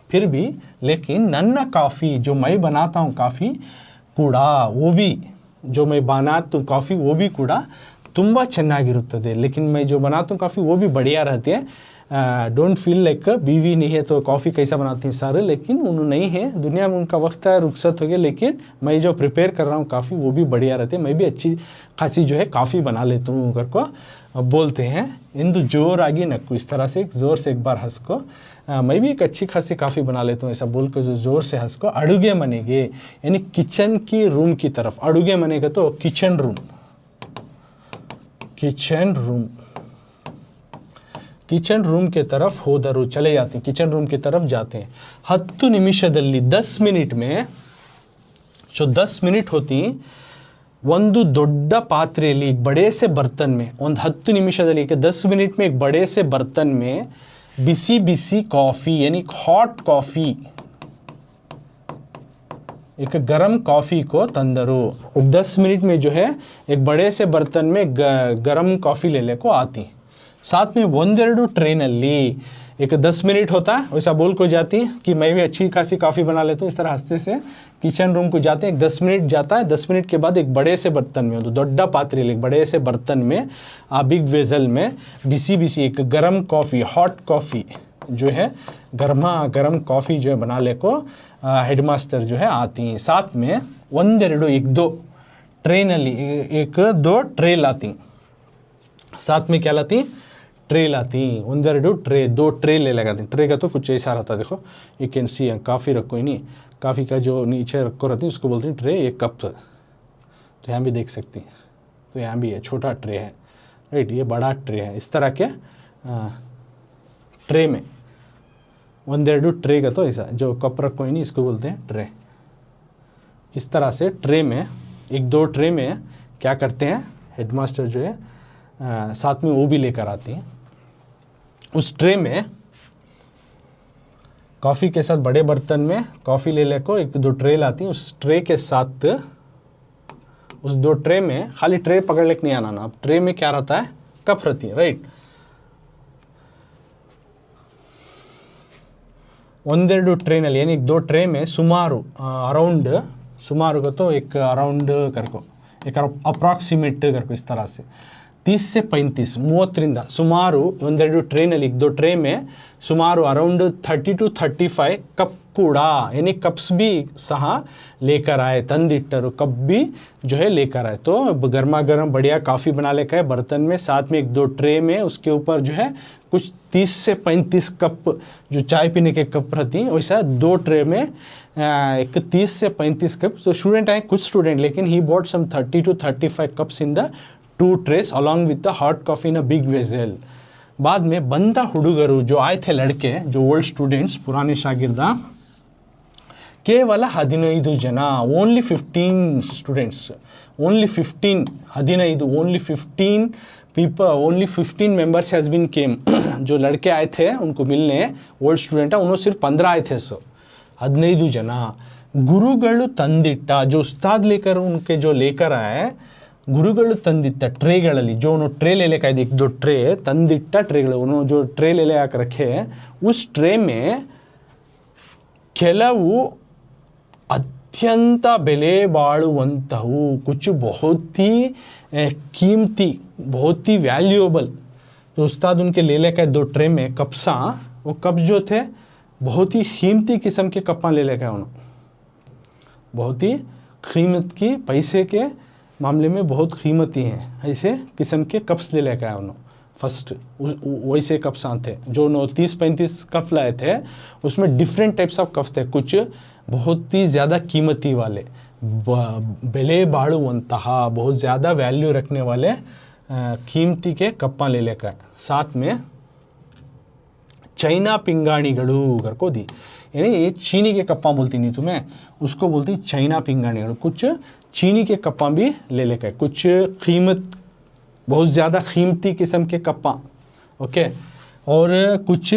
फिर भी नन्ना काफ़ी, जो मैं बनाता हूँ काफ़ी कूड़ा, वो भी जो मैं बनाता हूँ काफ़ी वो भी ಕೂಡ ತುಂಬ ಚೆನ್ನಾಗಿರುತ್ತದೆ. लेकिन मैं जो बनाता हूँ काफ़ी वो भी बढ़िया रहती है. डोंट फील लाइक बीवी नहीं है तो कॉफ़ी कैसा बनाती हैं सारे, लेकिन उन्होंने नहीं है, दुनिया में उनका वक्त है, रुखसत हो गया. लेकिन मैं जो प्रिपेयर कर रहा हूँ काफ़ी वो भी बढ़िया रहती है. मैं भी अच्छी खासी जो है काफ़ी बना लेता हूँ करको बोलते हैं. इंदु जोर आगे नक्कू, इस तरह से ज़ोर से एक बार हंस को, मैं भी एक अच्छी खासी काफ़ी बना लेता हूँ, ऐसा बोल कर जो ज़ोर से हंस को. अड़ुगे मनेगे, यानी किचन की रूम की तरफ. अड़ुगे मनेगा तो किचन रूम. ಕಿಚನ್ ರೂಮ್ಗೆ तरफ ಹೋದರು, ಚಲೆ जाते हैं, किचन रूम की तरफ जाते हैं. 10 ನಿಮಿಷದಲ್ಲಿ 10 ಮಿನಿಟ್ में जो 10 ಮಿನಿಟ್ होती, ಒಂದು ದೊಡ್ಡ ಪಾತ್ರೆಯಲ್ಲಿ एक बड़े से बर्तन में ಒಂದು 10 ನಿಮಿಷದಲ್ಲಿ 10 मिनट में एक बड़े से बर्तन में बिसी बिसी कॉफ़ी यानी हॉट कॉफ़ी, एक गरम कॉफ़ी को तंदरू. 10 मिनट में जो है एक बड़े से बर्तन में गरम कॉफ़ी लेने को आती. साथ में ಒಂದೆರಡು ट्रेನಲ್ಲಿ एक 10 मिनट होता है वैसा बोल को जाती कि मैं भी अच्छी खासी कॉफ़ी बना लेता हूँ. इस तरह हंसते से किचन रूम को जाते हैं. 10 मिनट जाता है. 10 मिनट के बाद एक बड़े से बर्तन में, तो दೊಡ್ಡ पात्रे एक बड़े से बर्तन में बिग वेजल में बिसी बिसी एक गरम कॉफ़ी, हॉट कॉफ़ी जो है गर्मा गरम कॉफ़ी जो है बनाने को हेडमास्टर जो है आती हैं. साथ में ಒಂದೆರಡು एक दो ट्रेನಲ್ಲಿ एक दो ट्रे लाती. साथ में क्या लाती? ट्रे लाती. ಒಂದೆರಡು ट्रे, दो ट्रे ले लगाती. ट्रे का तो कुछ ऐसा रहता है, देखो यू कैन सी. काफ़ी रखो ही नहीं, काफ़ी का जो नीचे रखो रहती है उसको बोलते हैं ट्रे. एक कप तो यहाँ भी देख सकती हैं, तो यहाँ भी है छोटा ट्रे है, राइट. ये बड़ा ट्रे है. इस तरह के ट्रे में ಒಂದೆರಡು ट्रे का तो ऐसा जो कप रखो ही नहीं इसको बोलते हैं ट्रे. इस तरह से ट्रे में एक दो ट्रे में क्या करते हैं हेडमास्टर जो है साथ में वो भी लेकर आती हैं. उस ट्रे में कॉफ़ी के साथ बड़े बर्तन में कॉफ़ी ले को एक दो ट्रे लाती हैं. उस ट्रे के साथ उस दो ट्रे में खाली ट्रे पकड़ लेके नहीं आना ना, अब ट्रे में क्या रहता है? कप रहती है, राइट. ಒಂದೆರಡು ट्रेನಲ್ಲಿ यानी दो ट्रे में सुमारू अराउंड सुमारू का तो एक अराउंड करको एक अप्रॉक्सीमेट करको इस तरह से 30 से 35 30ರಿಂದ ಸುಮಾರು ಒಂದೆರಡು ಟ್ರೇನಲ್ಲಿ एक दो ट्रे में ಸುಮಾರು अराउंड 30 to 35 कप कूड़ा यानी कप्स भी सह लेकर आए. तंदिट्टरू कप भी जो है लेकर आए. तो गर्मा गर्म बढ़िया कॉफ़ी बना लेकर आए बर्तन में. साथ में एक दो ट्रे में उसके ऊपर जो है कुछ 30 से 35 कप जो चाय पीने के कप रहती हैं, वैसा दो ट्रे में एक 30 से 35 कप. तो स्टूडेंट आए कुछ स्टूडेंट, लेकिन he bought some 30 to 35 cups in the 2 trays along with the hot coffee in a big vessel. बाद में बंदा हुಡುಗರು जो आए थे लड़के, जो ओल्ड स्टूडेंट्स पुराने शागिर्द, ಕೇವಲ 15 ಜನ, only 15 students, only 15 15 only 15 people, only 15 members has been came. जो लड़के आए थे उनको मिलने ओल्ड स्टूडेंट है, उन्होंने सिर्फ 15 आए थे. 15 ಜನ. गुरुಗಳು ತಂದಿಟ್ಟ जो उस्ताद लेकर उनके जो लेकर आए, गुरुಗಳು ತಂದಿಟ್ಟ ट्रेಗಳಲ್ಲಿ जो उन्होंने ट्रे ले लेकर आए, एक दो ट्रे ತಂದಿಟ್ಟ ट्रेಗಳು उन्होंने जो ट्रे ले आकर रखे, उस ट्रे में ಕೆಲವು अत्यंत ಬೆಲೆ ಬಾಳುವಂತಹವು कुछ बहुत ही कीमती, बहुत ही वैल्यूएबल, तो उस्ताद उनके ले लेकर दो ट्रे में कप्सा, वो कप जो थे बहुत ही कीमती किस्म के कप्पा ले लेकर उन्होंने, बहुत ही कीमत की, पैसे के मामले में बहुत कीमती हैं ऐसे किस्म के कप्स ले लेकर आए उन्होंने. फर्स्ट वैसे कप्स थे जो 30-35 कप लाए थे, उसमें डिफरेंट टाइप्स ऑफ कप्स थे. कुछ बहुत ही ज़्यादा कीमती वाले, बेले बाಳುವಂತಹ बहुत ज़्यादा वैल्यू रखने वाले कीमती के कप्पा ले लेकर. साथ में चाइना पिंगाणीಗಳು करको दी, यानी ये चीनी के कप्पा बोलती नहीं तुम्हें, उसको बोलती चाइना पिंगाणीಗಳು. कुछ चीनी के कप्पा भी ले लेकर, कुछ कीमत बहुत ज़्यादा कीमती किस्म के कप्पा, ओके. और कुछ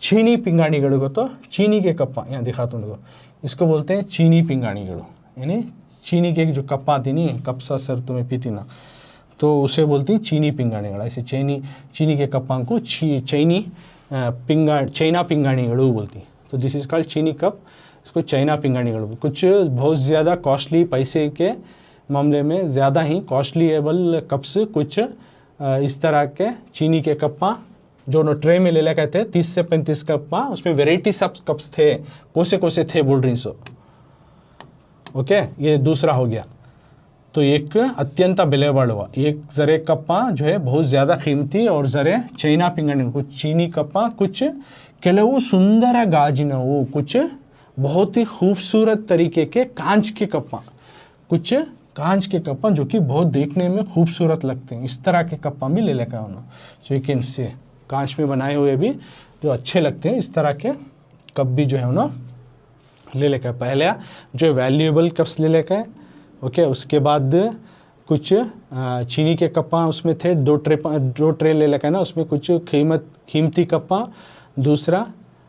चीनी पिंगाणीಗಳು को तो चीनी के कप्पा यहाँ दिखाता हूँ, देखो इसको बोलते हैं चीनी पिंगाणीಗಳು, यानी चीनी के जो कप्पा आती नहीं, कप्सा सर तुम्हें पीती ना, तो उसे बोलती हैं चीनी पिंगाणीಗಳು. ऐसे चीनी के कप्पा को चाइना पिंगाणीಗಳು बोलती. तो दिस इज़ कॉल्ड चीनी कप, इसको चाइना पिंगाणीಗಳು. कुछ बहुत ज़्यादा कॉस्टली, पैसे के मामले में ज़्यादा ही कॉस्टलीएबल कप्स, कुछ इस तरह के चीनी के कप्पा जो ट्रे में ले लेकर थे 30 से 35 कप्पा, उसमें वेराइटीज ऑफ कप्स थे, कोसे थे बोल रही सो, ओके. ये दूसरा हो गया. तो एक अत्यंत ಬೆಲೆ ಬಾಳುವ, एक ज़रे कप्पा जो है बहुत ज़्यादा कीमती, और ज़रे चाइना पिंगाणी, कुछ चीनी कप्पा, कुछ ಕೆಲವು सुंदर गाजिनವು, कुछ बहुत ही खूबसूरत तरीके के कांच के कप्पा, कुछ कांच के कप्पा जो कि बहुत देखने में खूबसूरत लगते हैं. इस तरह के कप्पा भी ले लेकर उन्होंने. सो यू कैन से कांच में बनाए हुए भी जो अच्छे लगते हैं इस तरह के कप भी जो है ना ले लेकर, पहले जो वैल्यूएबल कप्स ले लेकर, ओके। उसके बाद कुछ चीनी के कप्पा उसमें थे, दो ट्रे ले लेकर ना, उसमें कुछ कीमती कप्पा, दूसरा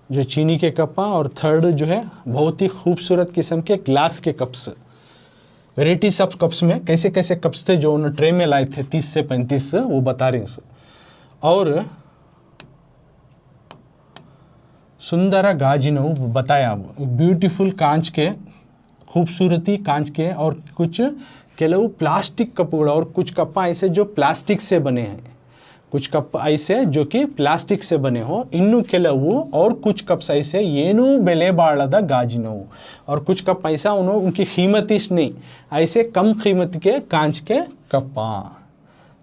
जो चीनी के कप्पा, और थर्ड जो है बहुत ही खूबसूरत किस्म के ग्लास के कप्स। वेराइटीज ऑफ कप्स में कैसे कैसे कप्स थे जो उन्होंने ट्रे में लाए थे 30 से 35 वो बता रहे हैं। और सुंदर गाजिनो बताया, ब्यूटीफुल कांच के, खूबसूरती कांच के, और कुछ केलव प्लास्टिक कपूड़ा, और कुछ कप्पा ऐसे जो प्लास्टिक से बने हैं, कुछ कप ऐसे जो कि प्लास्टिक से बने हो, इन्नु केलवु, और कुछ कप्स ऐसे येनु बेले बाड़द गाजिनो, और कुछ कप ऐसा उनकी कीमत नहीं, ऐसे कम कीमत के कांच के कप्पा।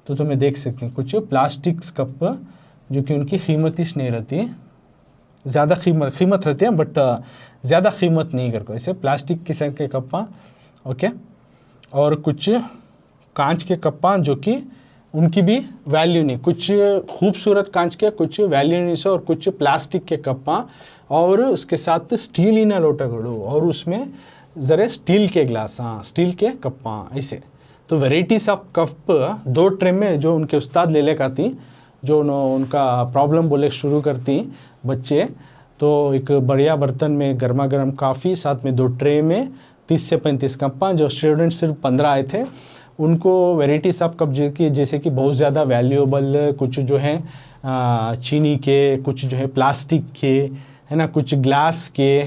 तो तुम्हें देख सकते हैं कुछ प्लास्टिक कप जो कि उनकी कीमत नहीं रहती, ज़्यादा कीमत रहती है बट ज़्यादा कीमत नहीं करके, ऐसे प्लास्टिक किस्म के कप्पा, ओके। और कुछ कांच के कप्पा जो कि उनकी भी वैल्यू नहीं, कुछ खूबसूरत कांच के, कुछ वैल्यू नहीं से, और कुछ प्लास्टिक के कप्पा, और उसके साथ स्टील ही ना लोटा गड़ो, और उसमें ज़रा स्टील के ग्लास, हाँ स्टील के कप्पा ऐसे। तो वेराइटीज ऑफ कप 2 ट्रे में जो उनके उस्ताद ले लेकर आती, जो उनका प्रॉब्लम बोले शुरू करती बच्चे, तो एक बढ़िया बर्तन में गर्मा गर्म काफ़ी, साथ में 2 ट्रे में 30 से 35 कप्पा। जो स्टूडेंट सिर्फ 15 आए थे उनको वेराइटीज ऑफ कप जैसे कि बहुत ज़्यादा वैल्यूएबल, कुछ जो है चीनी के, कुछ जो है प्लास्टिक के, है ना, कुछ ग्लास के,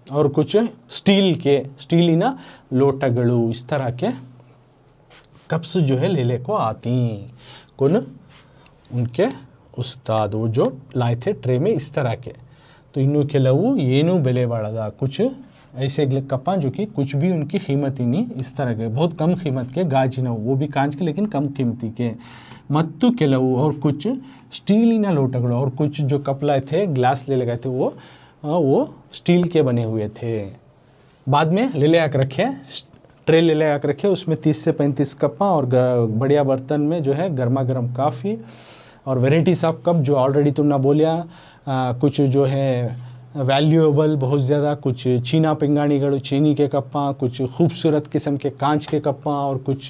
और कुछ स्टील के, स्टील ही ना लोटागड़ू, इस तरह के कप्स जो है ले को आती। कौन? उनके उस्ताद, वो जो लाए थे ट्रे में इस तरह के। तो इन्नु केलवु येनु बेले बाड़दा, कुछ ऐसे कप्पा जो कि कुछ भी उनकी कीमत ही नहीं, इस तरह के बहुत कम कीमत के गाजिनो, वो भी कांच के लेकिन कम कीमती के। मत्तु केलवु, और कुछ स्टील ही ना लोटगड़ो, और कुछ जो कप लाए थे ग्लास ले लगाए थे वो स्टील के बने हुए थे। बाद में ले आकर रखे, ट्रे ले आकर रखे, उसमें 30 से 35 कप्पा, और बढ़िया बर्तन में जो है गर्मा गर्म काफ़ी, और वेराइटीज ऑफ कप जो ऑलरेडी तुमने बोलिया, कुछ जो है वैल्यूएबल बहुत ज़्यादा, कुछ चीना पिंगाणीगढ़ चीनी के कप्पा, कुछ खूबसूरत किस्म के कांच के कप्पा, और कुछ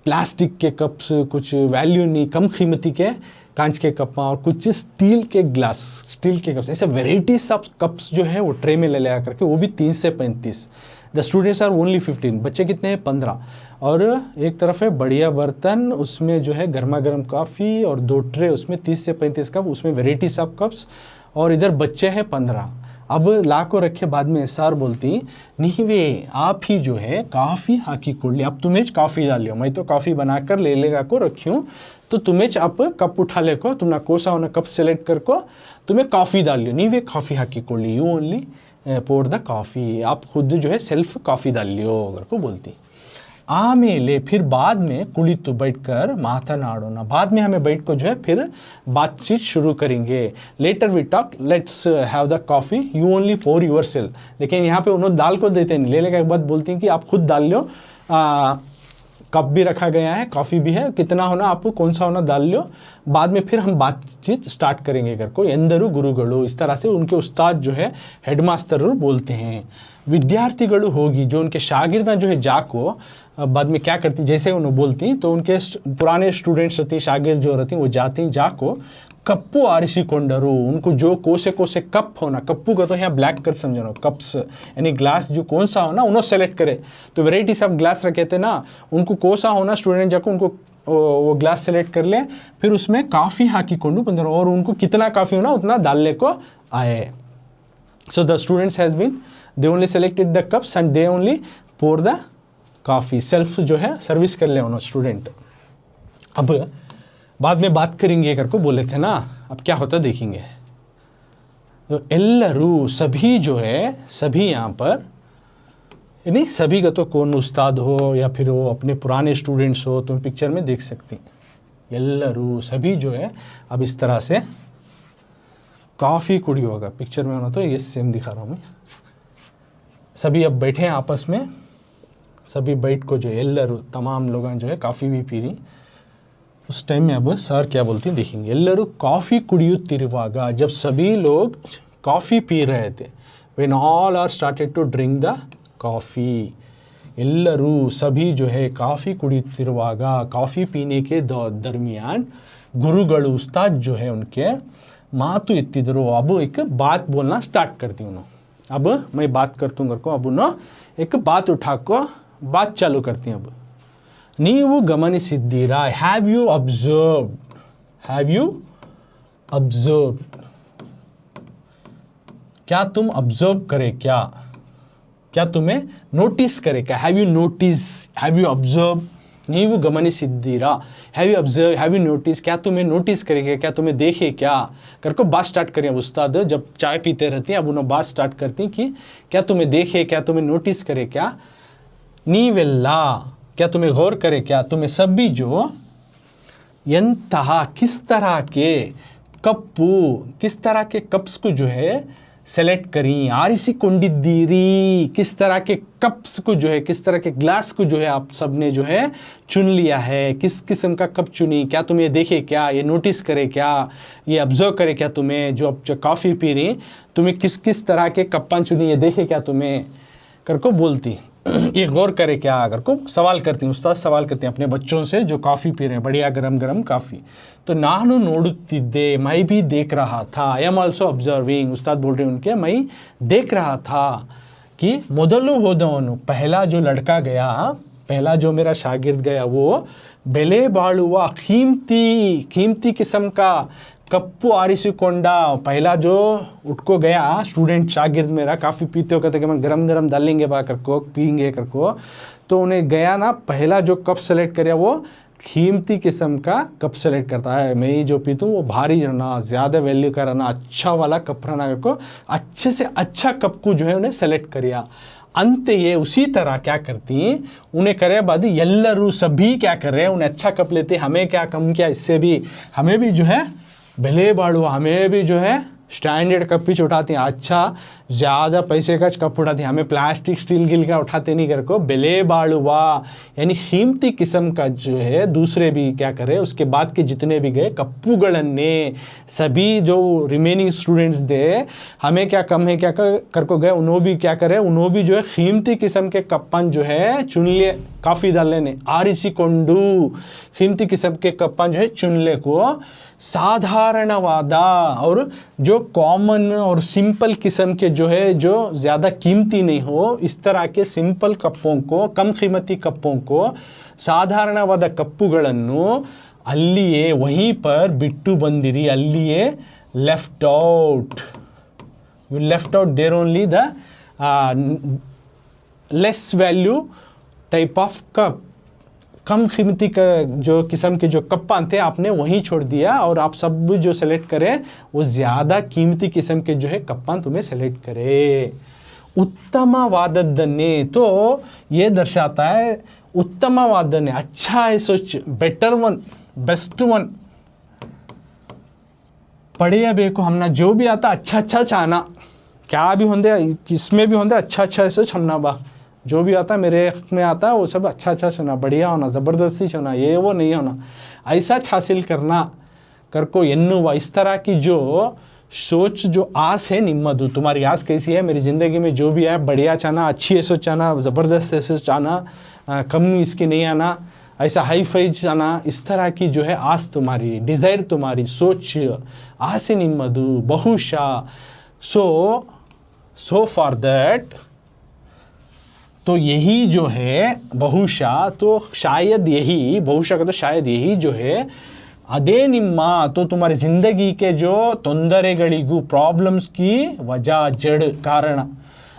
प्लास्टिक के कप्स, कुछ वैल्यू नहीं कम कीमती के कांच के कप्पा, और कुछ स्टील के ग्लास, स्टील के कप्स, ऐसे वेराइटीज ऑफ कप्स जो है वो ट्रे में ले आकर के, वो भी 3 से 35। द स्टूडेंट्स आर ओनली 15, बच्चे कितने हैं? 15। और एक तरफ है बढ़िया बर्तन, उसमें जो है गर्मा गर्म काफ़ी, और 2 ट्रे उसमें 30 से 35 कप, उसमें वेराइटीज ऑफ कप्स, और इधर बच्चे हैं 15। अब ला को रखे, बाद में एसआर बोलती नहीं वे आप ही जो है काफ़ी हाकी कुड़ लिया, अब तुम्हें काफ़ी डाल लियो, मैं तो काफ़ी बनाकर ले लेगा को रखी हूँ, तो तुम्हें आप कप उठा ले को, तुमने कोसा होना कप सेलेक्ट कर को तुम्हें काफ़ी डाल लियो, नहीं वे काफ़ी हाकी कुड़ ली, you only pour the coffee, आप खुद जो है सेल्फ कॉफ़ी डाल लियो अगर को बोलती। आमेले फिर बाद में कुलितु बैठकर मातनाडोना, बाद में हमें बैठ को जो है फिर बातचीत शुरू करेंगे। Later we talk, let's have the coffee, you only pour yourself. लेकिन यहाँ पे उन्होंने दाल को देते नहीं, ले के बाद बोलती हैं कि आप खुद डाल लो, कप भी रखा गया है, कॉफ़ी भी है, कितना होना आपको कौन सा होना डाल लो, बाद में फिर हम बातचीत स्टार्ट करेंगे कर को। ಎಂದರು गुरुಗಳು, इस तरह से उनके उस्ताद जो है हेडमास्टर बोलते हैं। विद्यार्थीಗಳು होगी, जो उनके शागिर्द जो है जाको बाद में क्या करती, जैसे उन्हें बोलती तो उनके पुराने स्टूडेंट्स रहती, शागिर्द जो रहती वो जाती जाको कप्पू आरिसिकोंडरू, उनको जो कोसे कोसे कप होना, कप्पू का तो यहाँ ब्लैक कर समझो, कप्स यानी ग्लास जो कौन सा होना उन्होंने सेलेक्ट करे। तो वेराइटीज ऑफ ग्लास रखे थे ना, उनको कौन सा होना स्टूडेंट जाको उनको वो ग्लास सेलेक्ट कर ले, फिर उसमें काफ़ी हाकी कोंडू पंद्रह, और उनको कितना काफ़ी होना उतना डालने को आए। So the students has been, they only selected the cups and they only pour the coffee, self जो है सर्विस कर ले उन्होंने स्टूडेंट। अब बाद में बात करेंगे कर को बोले थे ना, अब क्या होता देखेंगे। तो एल्लरू सभी जो है, सभी यहाँ पर यानी सभी का तो कौन उस्ताद हो या फिर वो अपने पुराने स्टूडेंट्स हो, तुम पिक्चर में देख सकती। एल्लरू सभी जो है, अब इस तरह से काफ़ी कुड़ी होगा, पिक्चर में होना तो ये सेम दिखा रहा हूँ मैं। सभी अब बैठे हैं आपस में, सभी बैठ को जो एल्लरू तमाम लोग जो है काफ़ी भी पी रही, उस टाइम में अब सर क्या बोलती हैं देखेंगे। एल्लरू कॉफ़ी कुडियुत्तिरुवागा, जब सभी लोग कॉफ़ी पी रहे थे, when all are started to drink the coffee, एल्लरू सभी जो है कॉफ़ी कुडियुत्तिरुवागा, कॉफ़ी पीने के दरमियान गुरुगलु उस्ताद जो है उनके मातु एत्तिदरू, अब एक बात बोलना स्टार्ट करती हूँ। अब मैं बात करता हूँ करको, अब ना एक बात उठा को बात चालू करती हैं। अब नीवु गमनिसिद्दीरा, have you observed, have you observed, क्या तुम ऑब्जर्व करे, क्या क्या तुम्हें नोटिस करे क्या, have you notice, have you observe, नीवु गमनिसिद्दीरा, have you observe, have you notice, क्या तुम्हें नोटिस करेगा, क्या तुम्हें देखे क्या, करको बात स्टार्ट करें। उस्ताद जब चाय पीते रहते हैं अब उन्हें बात स्टार्ट करती हैं कि क्या तुम्हें देखे, क्या तुम्हें नोटिस करे क्या, नीवेल्ला, क्या तुम्हें गौर करे क्या, तुम्हें सभी जो यंतहा किस तरह के कप्पू, किस तरह के कप्स को जो है सेलेक्ट करी, आरिसी कुंडिद्दीरी, किस तरह के कप्स को जो है, किस तरह के ग्लास को जो है आप सब ने जो है चुन लिया है, किस किस्म का कप चुनी, क्या तुम्हें देखे क्या, ये नोटिस करे क्या, ये ऑब्जर्व करे क्या, तुम्हें जो अब जो कॉफ़ी पी रही तुम्हें किस किस तरह के कप्पा चुनी, ये देखे क्या तुम्हें, करको बोलती ये गौर करे क्या, अगर को सवाल करती हैं। उस्ताद सवाल करते हैं अपने बच्चों से जो कॉफ़ी पी रहे हैं, बढ़िया गरम गरम कॉफ़ी। तो नानु नोडुत्तिद्दे, मैं भी देख रहा था, आई एम ऑल्सो ऑब्जर्विंग, उस्ताद बोल रहे हैं उनके, मैं देख रहा था कि मोदलु होदवनु, पहला जो लड़का गया, पहला जो मेरा शागिर्द गया वो बेले बालुआ, कीमती किस्म का कप्पू आरिसिकोंडा, पहला जो उठको गया स्टूडेंट शागिर्द मेरा, काफ़ी पीते हो कहते कि मैं गरम गरम डालेंगे बा करको पीएंगे करको, तो उन्हें गया ना पहला जो कप सेलेक्ट करे वो कीमती किस्म का कप सेलेक्ट करता है। मैं जो पीता हूँ वो भारी रहना, ज़्यादा वैल्यू का रहना, अच्छा वाला कप रहना करको, अच्छे से अच्छा कप को जो है उन्हें सेलेक्ट करिया। अंत ये उसी तरह क्या करती, उन्हें करे बाद एल्लरू सभी क्या कर रहे हैं, उन्हें अच्छा कप लेते, हमें क्या कम किया, इससे भी हमें भी जो है भले बाड़ू, हमें भी जो है स्टैंडर्ड कप ही उठाते हैं, अच्छा ज़्यादा पैसे का कप उठाते हैं, हमें प्लास्टिक स्टील गिल का उठाते नहीं कर को, बेले बाड़ुआ यानी कीमती किस्म का जो है दूसरे भी क्या करे, उसके बाद के जितने भी गए कप्पूगलन्ने, सभी जो रिमेनिंग स्टूडेंट्स दे, हमें क्या कम है क्या कर को गए, उन्हों भी क्या करे, उन्हों भी जो है कीमती किस्म के कप्पन जो है चुन लिए, काफ़ी डाले ने आरिसिकोंडू, कीमती किस्म के कप्पन जो है चुन ले को, साधारणवादा और जो कॉमन और सिंपल किस्म के जो है जो ज़्यादा कीमती नहीं हो, इस तरह के सिंपल कप्पों को, कम कीमती कप्पों को, साधारणवाದ ಕಪ್ಪುಗಳನ್ನು ಅಲ್ಲಿಯೇ वहीं पर बिट्टू बंदिरी, अल्लिए left out, you left out there only the less value type of cup, कम कीमती का जो किस्म के जो कप्पान थे आपने वहीं छोड़ दिया, और आप सब जो सेलेक्ट करें वो ज़्यादा कीमती किस्म के जो है कप्पान तुम्हें सेलेक्ट करे। उत्तमवादने, तो ये दर्शाता है उत्तमवादने, अच्छा है, सोच, बेटर वन, बेस्ट वन, पढ़िया बेको हमना जो भी आता अच्छा अच्छा चाहना, क्या भी होंगे किसमें भी होंगे अच्छा अच्छा ऐसे छमना बा, जो भी आता मेरे में आता वो सब अच्छा अच्छा सुना, बढ़िया होना, ज़बरदस्ती सुना, ये वो नहीं होना, ऐसा हासिल करना कर को एन्नुवा, इस तरह की जो सोच जो आस है निम्मदु, तुम्हारी आस कैसी है, मेरी ज़िंदगी में जो भी है बढ़िया चाहना, अच्छी ऐसा चाहना, ज़बरदस्त ऐसे चाहना, कम इसकी नहीं आना, ऐसा हाई फाई चाहना, इस तरह की जो है आस तुम्हारी, डिज़ायर तुम्हारी, सोच आस निम्मदु बहुशा, सो फॉर दैट, तो यही जो है बहुशा, तो शायद यही, बहुशा का तो शायद यही जो है, अदे निम्मा, तो तुम्हारी ज़िंदगी के जो ತೊಂದರೆಗಳಿಗೂ प्रॉब्लम्स की वजह, जड़, कारण,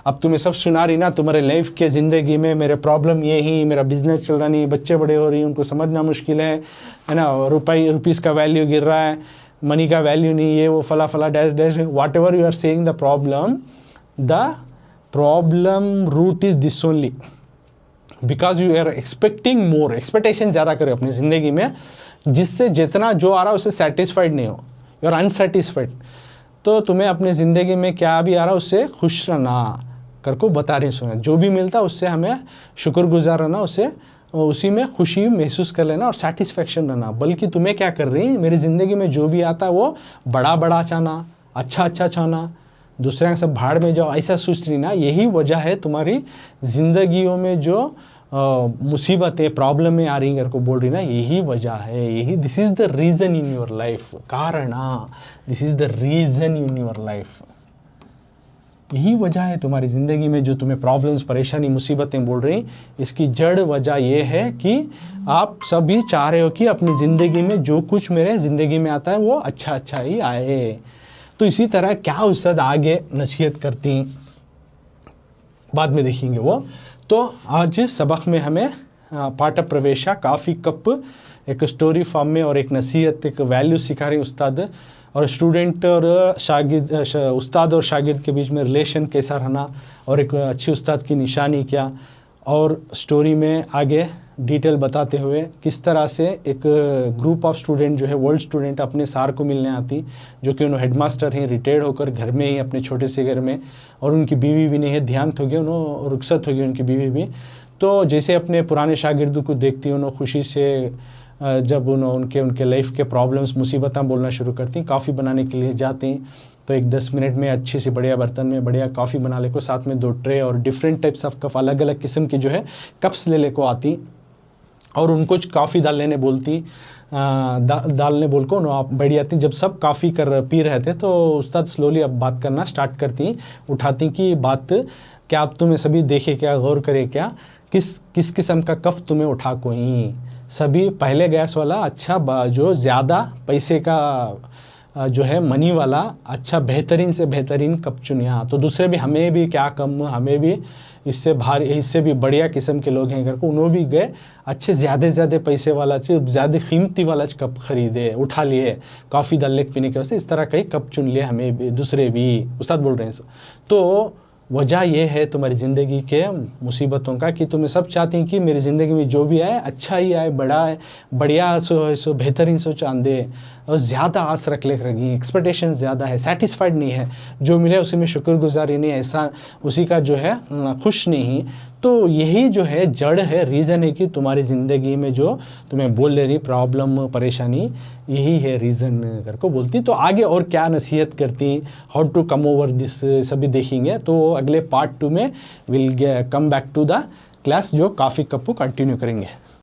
अब तुम्हें सब सुना रही ना, तुम्हारे लाइफ के ज़िंदगी में मेरे प्रॉब्लम ये ही, मेरा बिजनेस चल रहा नहीं, बच्चे बड़े हो रही हैं, उनको समझना मुश्किल है ना, रुपीज़ का वैल्यू गिर रहा है, मनी का वैल्यू नहीं है, वो फला फला dash dash, whatever you are saying the problem root is this only, because you are expecting more, expectation ज़्यादा करें अपनी ज़िंदगी में, जिससे जितना जो आ रहा है उससे सेटिस्फाइड नहीं हो, यू आर अनसेटिस्फाइड, तो तुम्हें अपनी ज़िंदगी में क्या भी आ रहा है उससे खुश रहना, कर को बता रही सुना, जो भी मिलता है उससे हमें शुक्रगुजार रहना, उससे उसी में खुशी महसूस कर लेना और सेटिस्फेक्शन रहना। बल्कि तुम्हें क्या कर रही है, मेरी ज़िंदगी में जो भी आता है वो बड़ा बड़ा चाहना, अच्छा अच्छा चाहना, दूसरे के सब भाड़ में जाओ, ऐसा सोच रही ना। यही वजह है तुम्हारी ज़िंदगियों में जो मुसीबतें प्रॉब्लम आ रही घर को बोल रही ना, यही वजह है। यही this is the reason in your life, कारणा this is the reason in your life. यही वजह है तुम्हारी ज़िंदगी में जो तुम्हें प्रॉब्लम्स, परेशानी, मुसीबतें बोल रही, इसकी जड़ वजह ये है कि आप सभी चाह रहे हो कि अपनी ज़िंदगी में जो कुछ मेरे ज़िंदगी में आता है वो अच्छा अच्छा ही आए। तो इसी तरह क्या उस्ताद आगे नसीहत करती, बाद में देखेंगे वो। तो आज सबक में हमें पाठ प्रवेशा, काफ़ी कप, एक स्टोरी फॉर्म में और एक नसीहत, एक वैल्यू सिखा रही उस्ताद, और स्टूडेंट और शागिर्द, उस्ताद और शागिर्द के बीच में रिलेशन कैसा रहना, और एक अच्छी उस्ताद की निशानी क्या, और स्टोरी में आगे डिटेल बताते हुए किस तरह से एक ग्रुप ऑफ स्टूडेंट जो है, वर्ल्ड स्टूडेंट, अपने सार को मिलने आती, जो कि उन्होंने हेडमास्टर हैं, रिटायर्ड होकर घर में ही, अपने छोटे से घर में, और उनकी बीवी भी नहीं है, देहांत हो गया, उन्होंने रुखसत हो गई उनकी बीवी भी। तो जैसे अपने पुराने शागिर्दों को देखती उन्होंने खुशी से, जब उनके उनके लाइफ के प्रॉब्लम्स, मुसीबतें बोलना शुरू करती, कॉफ़ी बनाने के लिए जाती, तो एक 10 मिनट में अच्छी सी बढ़िया बर्तन में बढ़िया कॉफ़ी बना ले को, साथ में 2 ट्रे और डिफरेंट टाइप्स ऑफ कप, अलग अलग किस्म की जो है कप्स ले को आती, और उनको कॉफ़ी डाल लेने बोलती, डालने बोल को आप बैठ जाती। जब सब कॉफ़ी कर पी रहे थे तो उस्ताद स्लोली अब बात करना स्टार्ट करती, उठाती कि बात क्या आप तुम्हें सभी देखे क्या, गौर करे क्या, किस किस्म का कप तुम्हें उठा कोई। सभी पहले गैस वाला अच्छा, जो ज़्यादा पैसे का जो है मनी वाला अच्छा बेहतरीन से बेहतरीन कप चुनिया। तो दूसरे भी हमें भी क्या कम, हमें भी इससे भारी, इससे भी बढ़िया किस्म के लोग हैं घर को, उन्होंने भी गए अच्छे ज़्यादा पैसे वाला, ज़्यादा कीमती वाला कप खरीदे, उठा लिए कॉफ़ी डालने पीने के वजह, इस तरह कई कप चुन लिए हमें भी, दूसरे भी। उस्ताद बोल रहे हैं तो वजह यह है तुम्हारी ज़िंदगी के मुसीबतों का कि तुम्हें सब चाहती हैं कि मेरी ज़िंदगी में जो भी आए अच्छा ही आए, बड़ा है, बढ़िया सो बेहतरीन सो चांदे, और ज़्यादा आस रख रही, एक्सपेक्टेशन ज़्यादा है, सेटिस्फाइड नहीं है, जो मिले उसी में शुक्रगुजारी नहीं, ऐसा उसी का जो है खुश नहीं। तो यही जो है जड़ है, रीज़न है कि तुम्हारी ज़िंदगी में जो तुम्हें बोल ले रही प्रॉब्लम, परेशानी, यही है रीज़न कर को बोलती। तो आगे और क्या नसीहत करती, how to come over this, सभी देखेंगे। तो अगले पार्ट 2 में will come back to the class, जो काफ़ी कप को कंटिन्यू करेंगे।